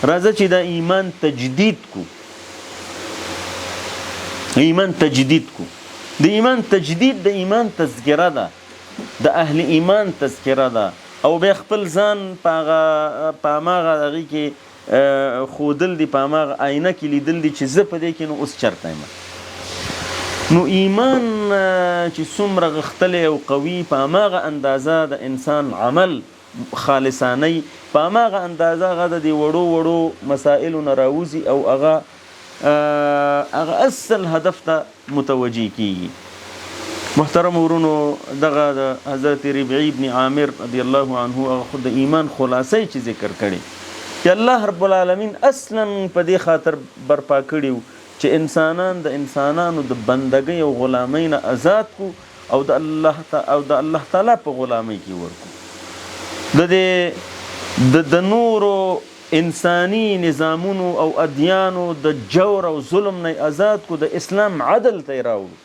راځه چې دا ایمان تجدید کو، ایمان تجدید کو. د ایمان تجدید د ایمان تذکره ده، د اهل ایمان تذکره ده، او بیا خپل ځان په هماغه هغې کې ښودل دي، په هماغه آینه کې لیدل دي چې زه په دې کې نو اوس چېرته یم. نو ایمان چې څومره غښتلی او قوي، په هماغه اندازه د انسان عمل خالصانه، په هماغه اندازه هغه د دې وړو وړو مسایلو نه راوځي او هغه اصل هدف ته متوجه کیږي. محترم ورونو، دغه د حضرت ربعی ابن عامر رضی الله عنه هغه خود د ایمان خلاصه چې ذکر کړي چې الله رب العالمین اصلا په دې خاطر برپا کړي چې انسانان د انسانانو د بندګۍ او غلامۍ نه آزاد کو او د الله تعالی په غلامۍ کې ورکو، د نورو انسانی نظامونو او ادیانو د جور او ظلم نه آزاد کو، د اسلام عدل ته راوړو.